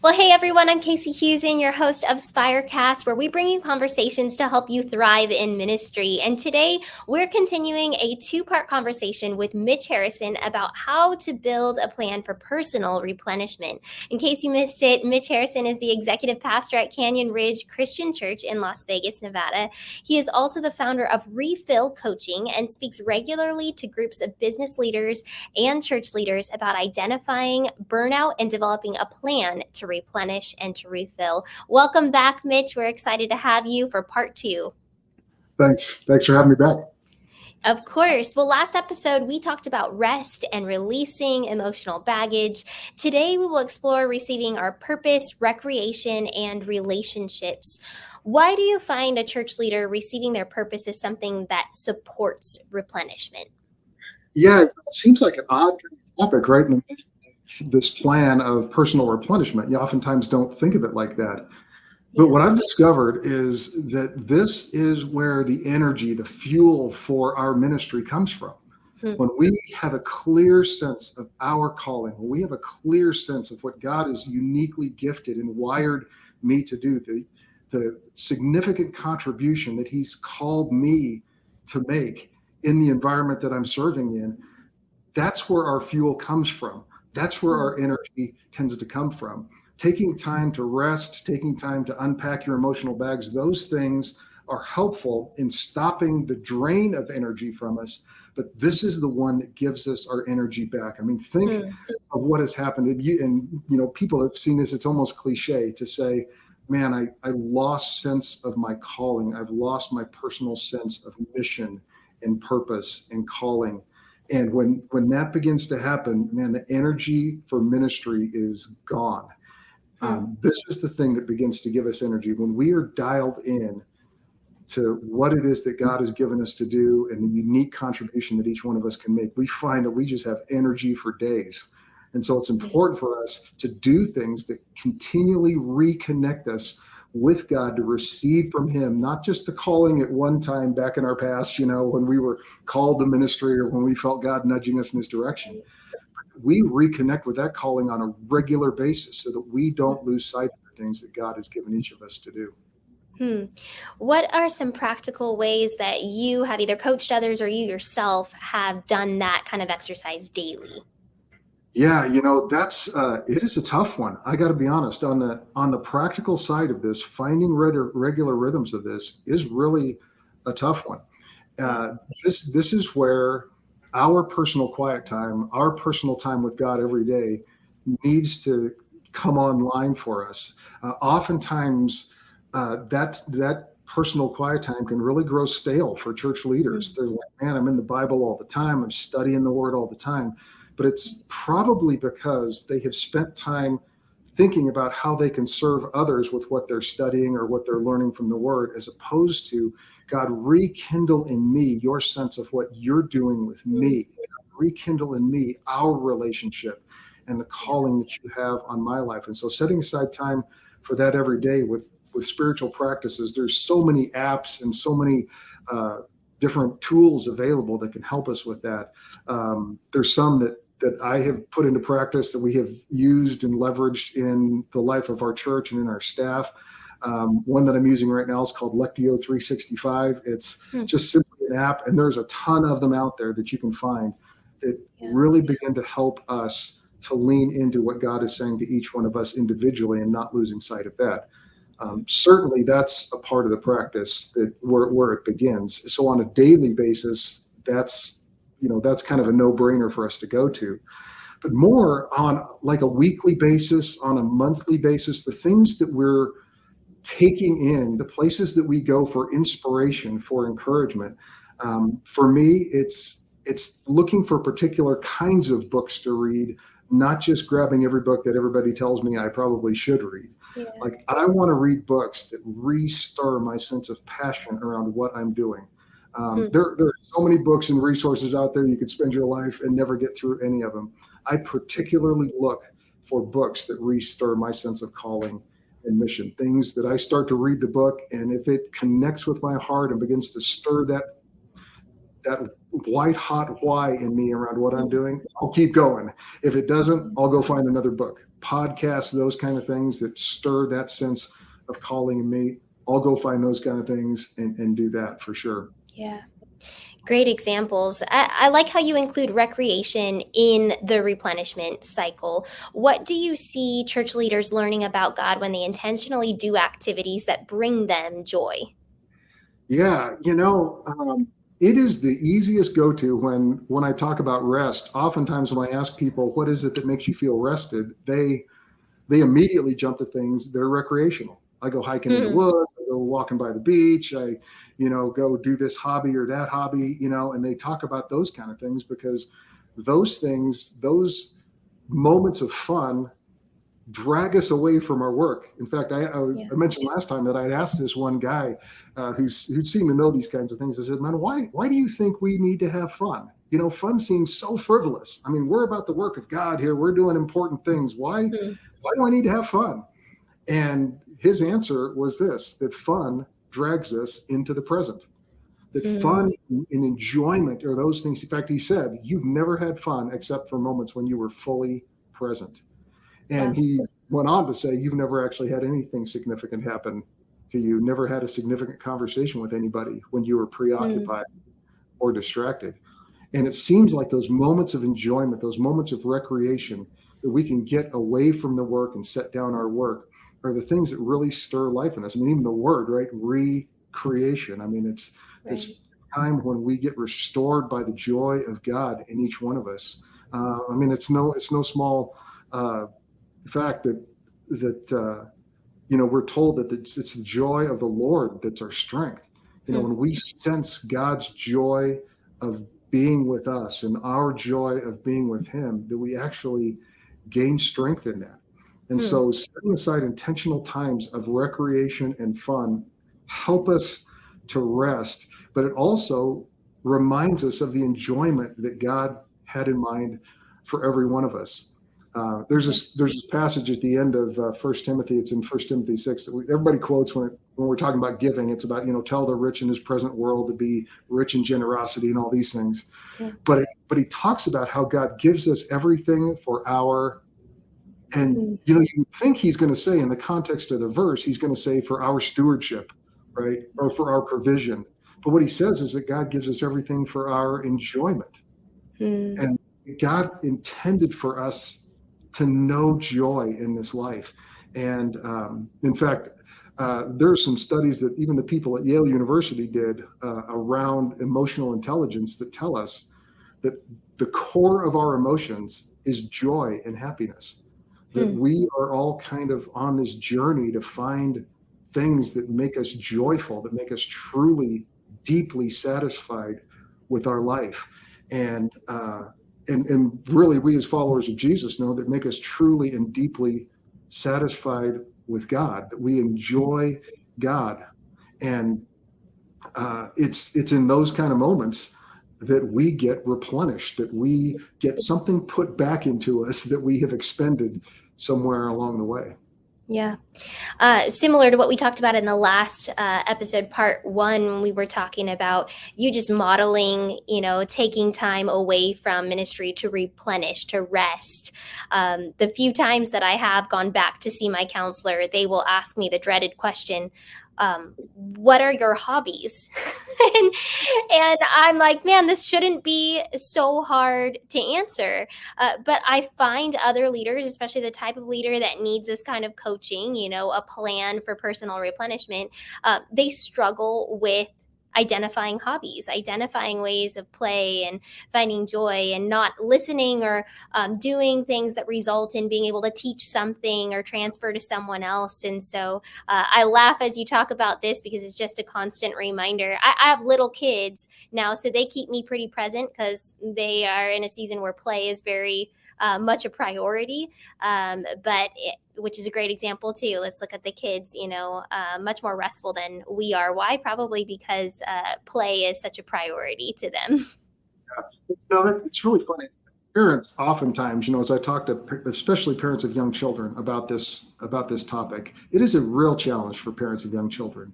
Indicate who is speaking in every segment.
Speaker 1: Well, hey everyone, I'm Casey Hewson, your host of Spirecast, where we bring you conversations to help you thrive in ministry. And today we're continuing a two-part conversation with Mitch Harrison about how to build a plan for personal replenishment. In case you missed it, Mitch Harrison is the executive pastor at Canyon Ridge Christian Church in Las Vegas, Nevada. He is also the founder of Refill Coaching and speaks regularly to groups of business leaders and church leaders about identifying burnout and developing a plan to replenish and to refill. Welcome back, Mitch. We're excited to have you for part two.
Speaker 2: Thanks for having me back.
Speaker 1: Of course. Well, last episode, we talked about rest and releasing emotional baggage. Today, we will explore receiving our purpose, recreation, and relationships. Why do you find a church leader receiving their purpose is something that supports replenishment?
Speaker 2: Yeah, it seems like an odd topic, right? In this plan of personal replenishment. You oftentimes don't think of it like that. But what I've discovered is that this is where the energy, the fuel for our ministry comes from. When we have a clear sense of our calling, when we have a clear sense of what God has uniquely gifted and wired me to do, the significant contribution that He's called me to make in the environment that I'm serving in, that's where our fuel comes from. That's where our energy tends to come from. Taking time to rest, taking time to unpack your emotional bags, those things are helpful in stopping the drain of energy from us. But this is the one that gives us our energy back. I mean, think of what has happened. And people have seen this. It's almost cliche to say, man, I lost sense of my calling. I've lost my personal sense of mission and purpose and calling. And when that begins to happen, man, the energy for ministry is gone. This is the thing that begins to give us energy. When we are dialed in to what it is that God has given us to do and the unique contribution that each one of us can make, we find that we just have energy for days. And so it's important for us to do things that continually reconnect us with God, to receive from Him, not just the calling at one time back in our past, when we were called to ministry or when we felt God nudging us in His direction. We reconnect with that calling on a regular basis so that we don't lose sight of the things that God has given each of us to do.
Speaker 1: What are some practical ways that you have either coached others or you yourself have done that kind of exercise daily?
Speaker 2: Yeah, that's it is a tough one. I got to be honest. On the practical side of this, finding regular rhythms of this is really a tough one. This is where our personal quiet time, our personal time with God every day, needs to come online for us. Oftentimes, that personal quiet time can really grow stale for church leaders. They're like, man, I'm in the Bible all the time. I'm studying the Word all the time. But it's probably because they have spent time thinking about how they can serve others with what they're studying or what they're learning from the Word, as opposed to, God, rekindle in me your sense of what you're doing with me. God, rekindle in me our relationship and the calling that you have on my life. And so setting aside time for that every day with spiritual practices, there's so many apps and so many different tools available that can help us with that. There's some that I have put into practice that we have used and leveraged in the life of our church and in our staff. One that I'm using right now is called Lectio 365. It's just simply an app, and there's a ton of them out there that you can find that really begin to help us to lean into what God is saying to each one of us individually and not losing sight of that. Certainly that's a part of the practice that where it begins. So on a daily basis, that's kind of a no-brainer for us to go to. But more on like a weekly basis, on a monthly basis, the things that we're taking in, the places that we go for inspiration, for encouragement. For me, it's looking for particular kinds of books to read, not just grabbing every book that everybody tells me I probably should read. Like, I want to read books that restore my sense of passion around what I'm doing. There are so many books and resources out there. You could spend your life and never get through any of them. I particularly look for books that restore my sense of calling and mission, things that I start to read the book, and if it connects with my heart and begins to stir that that white hot why in me around what I'm doing, I'll keep going. If it doesn't, I'll go find another book, podcasts, those kind of things that stir that sense of calling in me. I'll go find those kind of things and do that for sure.
Speaker 1: Yeah. Great examples. I like how you include recreation in the replenishment cycle. What do you see church leaders learning about God when they intentionally do activities that bring them joy?
Speaker 2: Yeah, it is the easiest go-to when I talk about rest. Oftentimes when I ask people, what is it that makes you feel rested? They immediately jump to things that are recreational. I go hiking in the
Speaker 1: Mhm.
Speaker 2: woods, I go walking by the beach, I, go do this hobby or that hobby, and they talk about those kind of things because those things, those moments of fun drag us away from our work. In fact,
Speaker 1: Yeah.
Speaker 2: I mentioned last time that I'd asked this one guy who seemed to know these kinds of things. I said, man, why do you think we need to have fun? Fun seems so frivolous. I mean, we're about the work of God here. We're doing important things. Why do I need to have fun? And his answer was this: that fun drags us into the present. That
Speaker 1: Mm.
Speaker 2: fun and enjoyment are those things. In fact, he said, you've never had fun except for moments when you were fully present. And
Speaker 1: Wow.
Speaker 2: he went on to say, you've never actually had anything significant happen to you, never had a significant conversation with anybody when you were
Speaker 1: Mm.
Speaker 2: preoccupied or distracted. And it seems like those moments of enjoyment, those moments of recreation that we can get away from the work and set down our work are the things that really stir life in us. I mean, even the word, right? Recreation. I mean, it's
Speaker 1: Right.
Speaker 2: this time when we get restored by the joy of God in each one of us. I mean, it's no small fact that we're told that it's the joy of the Lord that's our strength.
Speaker 1: Hmm.
Speaker 2: When we sense God's joy of being with us and our joy of being with Him, that we actually gain strength in that. And
Speaker 1: Hmm.
Speaker 2: so, setting aside intentional times of recreation and fun help us to rest, but it also reminds us of the enjoyment that God had in mind for every one of us.
Speaker 1: Yeah.
Speaker 2: There's this passage at the end of First Timothy. It's in First Timothy 6 that everybody quotes when we're talking about giving. It's about tell the rich in this present world to be rich in generosity and all these things.
Speaker 1: Yeah.
Speaker 2: But he talks about how God gives us everything for our, and
Speaker 1: Mm.
Speaker 2: you think he's going to say in the context of the verse, he's going to say for our stewardship, right, or for our provision. But what he says is that God gives us everything for our enjoyment.
Speaker 1: Mm.
Speaker 2: And God intended for us to know joy in this life. And in fact, there are some studies that even the people at Yale University did around emotional intelligence that tell us that the core of our emotions is joy and happiness. That
Speaker 1: Hmm.
Speaker 2: we are all kind of on this journey to find things that make us joyful, that make us truly, deeply satisfied with our life. And and really, we as followers of Jesus know that make us truly and deeply satisfied with God, that we enjoy God. And it's in those kind of moments that we get replenished, that we get something put back into us that we have expended somewhere along the way.
Speaker 1: Yeah. Similar to what we talked about in the last episode, part one, when we were talking about you just modeling, taking time away from ministry to replenish, to rest. The few times that I have gone back to see my counselor, they will ask me the dreaded question, what are your hobbies? and, and I'm like, man, this shouldn't be so hard to answer. But I find other leaders, especially the type of leader that needs this kind of coaching, a plan for personal replenishment, they struggle with identifying hobbies, identifying ways of play and finding joy, and not listening or doing things that result in being able to teach something or transfer to someone else. And so I laugh as you talk about this because it's just a constant reminder. I have little kids now, so they keep me pretty present because they are in a season where play is very much a priority. Which is a great example too. Let's look at the kids, much more restful than we are. Why? Probably because play is such a priority to them.
Speaker 2: No, it's really funny. Parents oftentimes, as I talk to especially parents of young children about this topic, it is a real challenge for parents of young children.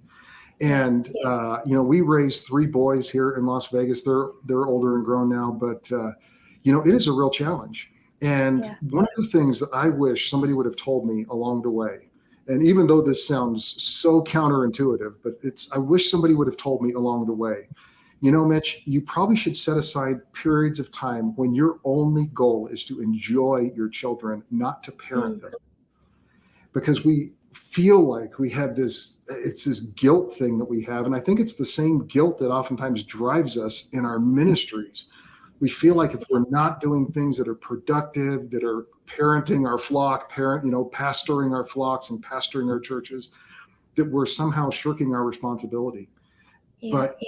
Speaker 1: Yeah.
Speaker 2: And we raised three boys here in Las Vegas. They're older and grown now, but it is a real challenge. And
Speaker 1: Yeah.
Speaker 2: one of the things that I wish somebody would have told me along the way, and even though this sounds so counterintuitive, but I wish somebody would have told me along the way, Mitch, you probably should set aside periods of time when your only goal is to enjoy your children, not to parent
Speaker 1: Mm.
Speaker 2: them. Because we feel like we have it's this guilt thing that we have. And I think it's the same guilt that oftentimes drives us in our ministries. We feel like if we're not doing things that are productive, that are parenting our flock, pastoring our flocks and pastoring our churches, that we're somehow shirking our responsibility.
Speaker 1: Yeah.
Speaker 2: But,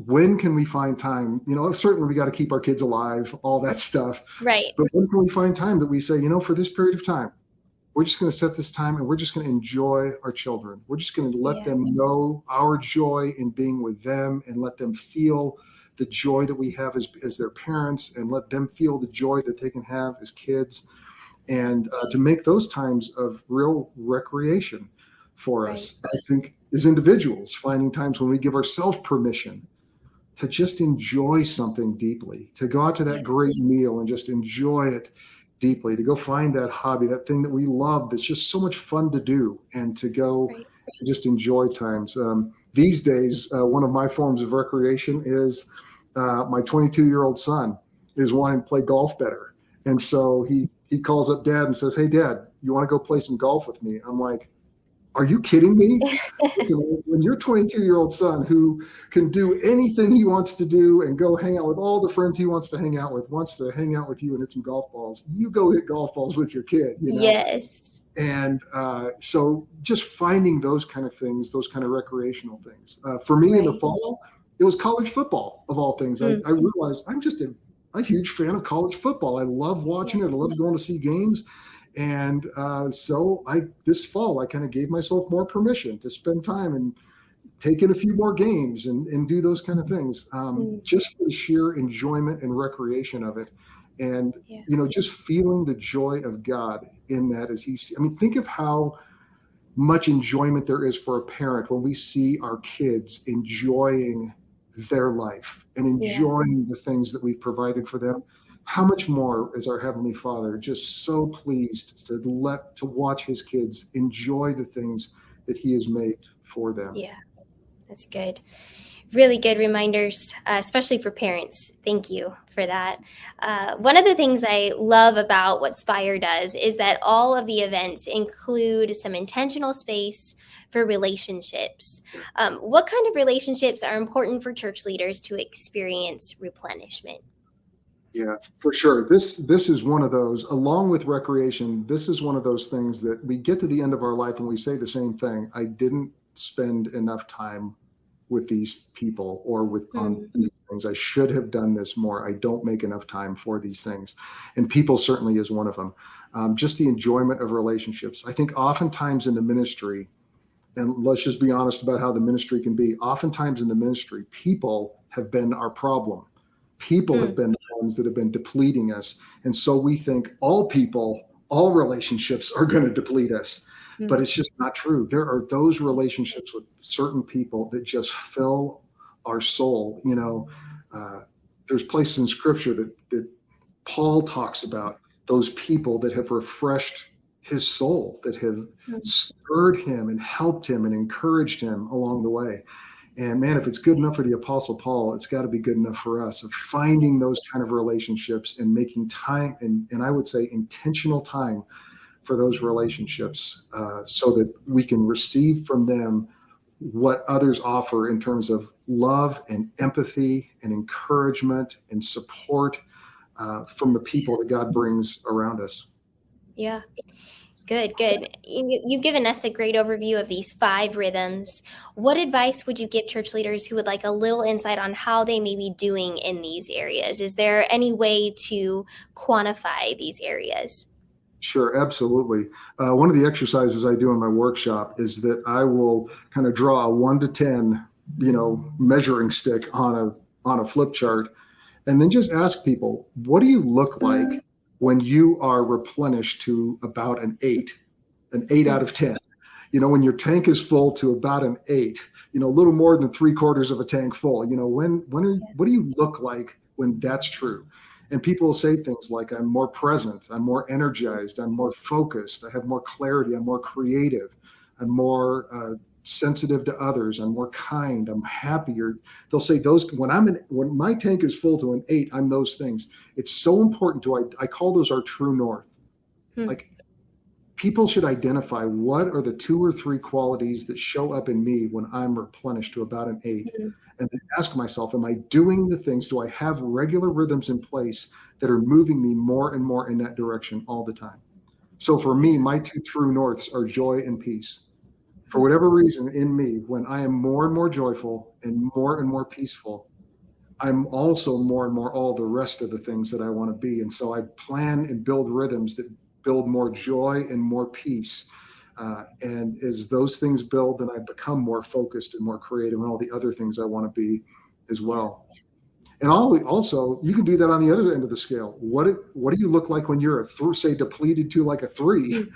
Speaker 2: when can we find time? Certainly we got to keep our kids alive, all that stuff.
Speaker 1: Right.
Speaker 2: But when can we find time that we say, for this period of time, we're just going to set this time and we're just going to enjoy our children. We're just going to let them know our joy in being with them and let them feel the joy that we have as their parents, and let them feel the joy that they can have as kids, and to make those times of real recreation for us. I think as individuals, finding times when we give ourselves permission to just enjoy something deeply, to go out to that great meal and just enjoy it deeply, to go find that hobby, that thing that we love that's just so much fun to do, and to go and just enjoy times. These days, one of my forms of recreation is my 22-year-old son is wanting to play golf better. And so he calls up Dad and says, "Hey, Dad, you want to go play some golf with me?" I'm like, "Are you kidding me?" Listen, when your 22-year-old son, who can do anything he wants to do and go hang out with all the friends he wants to hang out with, wants to hang out with you and hit some golf balls, you go hit golf balls with your kid,
Speaker 1: Yes.
Speaker 2: And so just finding those kind of things, those kind of recreational things. For me in the fall, it was college football, of all things. I realized I'm just a huge fan of college football. I love watching it. I love going to see games. And so this fall, I kind of gave myself more permission to spend time and take in a few more games and do those kind of things, just for the sheer enjoyment and recreation of it. And, just feeling the joy of God in that think of how much enjoyment there is for a parent when we see our kids enjoying their life and enjoying the things that we've provided for them. How much more is our Heavenly Father just so pleased to watch his kids enjoy the things that he has made for them.
Speaker 1: Yeah, that's good. Really good reminders, especially for parents. Thank you for that. One of the things I love about what Spire does is that all of the events include some intentional space for relationships. What kind of relationships are important for church leaders to experience replenishment?
Speaker 2: Yeah, for sure. This is one of those, along with recreation, this is one of those things that we get to the end of our life and we say the same thing. I didn't spend enough time with these people or on these things. I should have done this more. I don't make enough time for these things. And people certainly is one of them. Just the enjoyment of relationships. I think oftentimes in the ministry, and let's just be honest about how the ministry can be, oftentimes in the ministry, people have been our problem. People have been the ones that have been depleting us. And so we think all relationships are going to deplete us. But it's just not true. There are those relationships with certain people that just fill our soul. There's places in Scripture that Paul talks about those people that have refreshed his soul, that have stirred him and helped him and encouraged him along the way. And man, if it's good enough for the Apostle Paul, it's got to be good enough for us, of finding those kind of relationships and making time, and I would say intentional time for those relationships, so that we can receive from them what others offer in terms of love and empathy and encouragement and support from the people that God brings around us.
Speaker 1: Yeah. Good. You've given us a great overview of these 5 rhythms. What advice would you give church leaders who would like a little insight on how they may be doing in these areas? Is there any way to quantify these areas?
Speaker 2: Sure, absolutely. One of the exercises I do in my workshop is that I will kind of draw a 1 to 10, measuring stick on a flip chart, and then just ask people, what do you look like when you are replenished to about an 8 out of 10? When your tank is full to about an 8, a little more than 3/4 of a tank full, what do you look like when that's true? And people will say things like, I'm more present, I'm more energized, I'm more focused, I have more clarity, I'm more creative, I'm more sensitive to others, I'm more kind, I'm happier. They'll say those when my tank is full to an 8, I'm those things. It's so important I call those our true north.
Speaker 1: Hmm.
Speaker 2: Like, people should identify what are the 2 or 3 qualities that show up in me when I'm replenished to about an 8.
Speaker 1: Hmm.
Speaker 2: And then ask myself, am I doing the things? Do I have regular rhythms in place that are moving me more and more in that direction all the time? So for me, my 2 true norths are joy and peace. For whatever reason in me, when I am more and more joyful and more peaceful, I'm also more and more all the rest of the things that I want to be. And so I plan and build rhythms that build more joy and more peace. And as those things build, then I become more focused and more creative and all the other things I want to be as well. And also, you can do that on the other end of the scale. What do you look like when you're say depleted to like a 3?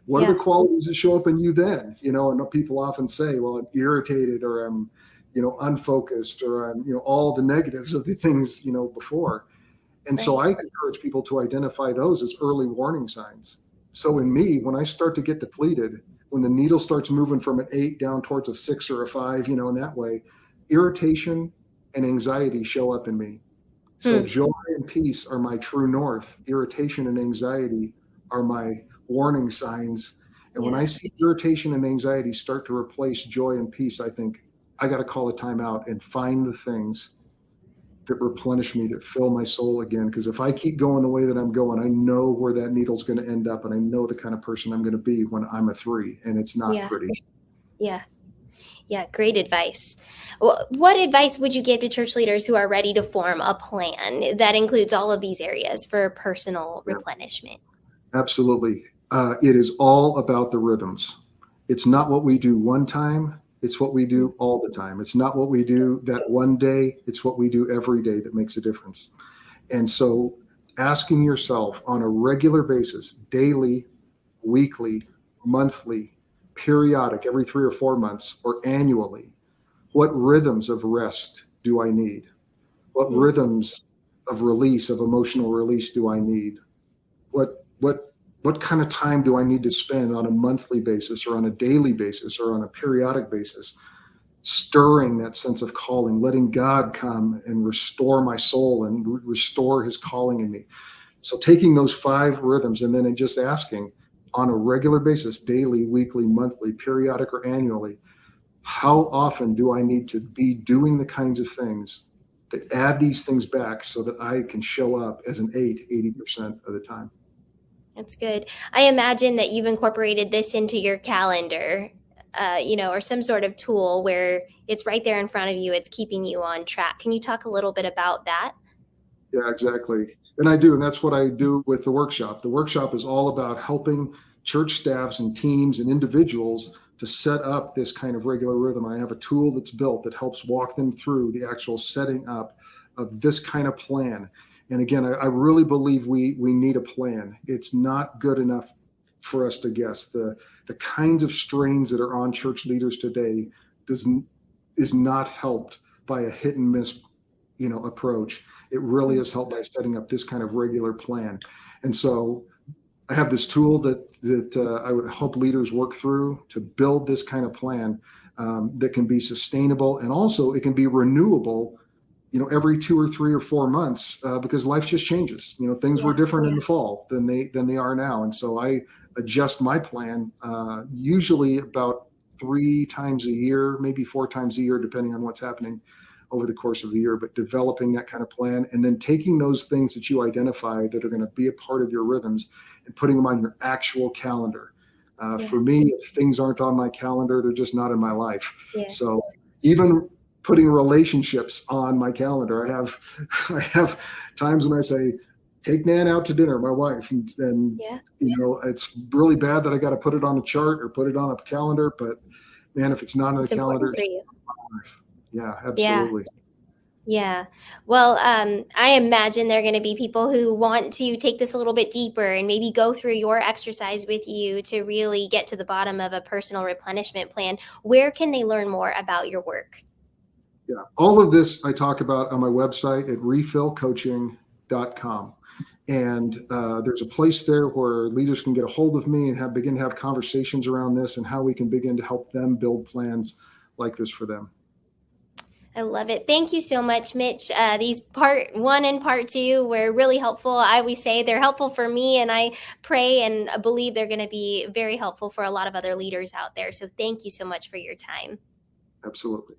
Speaker 2: What are the
Speaker 1: Yeah.
Speaker 2: qualities that show up in you then? And people often say, well, I'm irritated, or I'm, unfocused, or I'm, all the negatives of the things, before. And so
Speaker 1: Right.
Speaker 2: I encourage people to identify those as early warning signs. So in me, when I start to get depleted, when the needle starts moving from an 8 down towards a 6 or a 5, in that way, irritation and anxiety show up in me. So
Speaker 1: Hmm.
Speaker 2: joy and peace are my true north. Irritation and anxiety are my warning signs. And when
Speaker 1: Yeah.
Speaker 2: I see irritation and anxiety start to replace joy and peace, I think I got to call a timeout and find the things that replenish me, that fill my soul again. Because if I keep going the way that I'm going, I know where that needle's going to end up, and I know the kind of person I'm going to be when I'm a 3, and it's not
Speaker 1: Yeah.
Speaker 2: pretty.
Speaker 1: Yeah. Yeah. Great advice. What advice would you give to church leaders who are ready to form a plan that includes all of these areas for personal
Speaker 2: Yeah,
Speaker 1: replenishment?
Speaker 2: absolutely. It is all about the rhythms. It's not what we do one time. It's what we
Speaker 1: Mm.
Speaker 2: do all the time. It's not what we do that one day. It's what we do every day that makes a difference. And so asking yourself on a regular basis, daily, weekly, monthly, periodic, every 3 or 4 months, or annually, what rhythms of rest do I need? What
Speaker 1: Mm.
Speaker 2: rhythms of release, of emotional release, do I need? What kind of time do I need to spend on a monthly basis, or on a daily basis, or on a periodic basis, stirring that sense of calling, letting God come and restore my soul and restore his calling in me? So taking those 5 rhythms and then just asking on a regular basis, daily, weekly, monthly, periodic, or annually, how often do I need to be doing the kinds of things that add these things back so that I can show up as an 8 80% of the time?
Speaker 1: That's good. I imagine that you've incorporated this into your calendar, or some sort of tool where it's right there in front of you. It's keeping you on track. Can you talk a little bit about that?
Speaker 2: Yeah, exactly. And I do. And that's what I do with the workshop. The workshop is all about helping church staffs and teams and individuals to set up this kind of regular rhythm. I have a tool that's built that helps walk them through the actual setting up of this kind of plan. And again, I really believe we need a plan. It's not good enough for us to guess. The kinds of strains that are on church leaders today does is not helped by a hit and miss, approach. It really
Speaker 1: Mm.
Speaker 2: is helped by setting up this kind of regular plan. And so I have this tool that I would help leaders work through to build this kind of plan, that can be sustainable, and also it can be renewable, every 2 or 3 or 4 months, because life just changes. Things were
Speaker 1: Yeah.
Speaker 2: different in the fall than they are now, and so I adjust my plan, usually about 3 times a year, maybe 4 times a year, depending on what's happening over the course of the year. But developing that kind of plan, and then taking those things that you identify that are going to be a part of your rhythms and putting them on your actual calendar.
Speaker 1: Yeah.
Speaker 2: For me, if things aren't on my calendar, they're just not in my life.
Speaker 1: Yeah.
Speaker 2: So even putting relationships on my calendar, I have times when I say, take Nan out to dinner, my wife, and
Speaker 1: Yeah.
Speaker 2: it's really bad that I got to put it on a chart or put it on a calendar, but man, if it's not on the
Speaker 1: It's important
Speaker 2: calendar,
Speaker 1: for
Speaker 2: it's
Speaker 1: you.
Speaker 2: not my life. Yeah,
Speaker 1: Yeah.
Speaker 2: absolutely.
Speaker 1: Yeah. Well, I imagine there are going to be people who want to take this a little bit deeper and maybe go through your exercise with you to really get to the bottom of a personal replenishment plan. Where can they learn more about your work?
Speaker 2: Yeah, all of this I talk about on my website at refillcoaching.com. And there's a place there where leaders can get a hold of me and begin to have conversations around this and how we can begin to help them build plans like this for them.
Speaker 1: I love it. Thank you so much, Mitch. These part one and part two were really helpful. I always say they're helpful for me, and I pray and believe they're going to be very helpful for a lot of other leaders out there. So thank you so much for your time.
Speaker 2: Absolutely.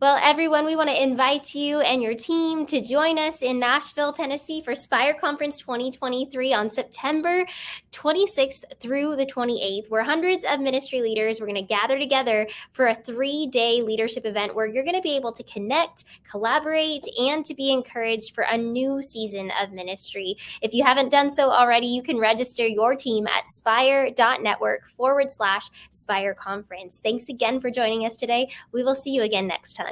Speaker 1: Well, everyone, we want to invite you and your team to join us in Nashville, Tennessee for Spire Conference 2023 on September 26th through the 28th, where hundreds of ministry leaders, we're going to gather together for a 3-day leadership event where you're going to be able to connect, collaborate, and to be encouraged for a new season of ministry. If you haven't done so already, you can register your team at spire.network/Spire Conference. Thanks again for joining us today. We will see you again next time.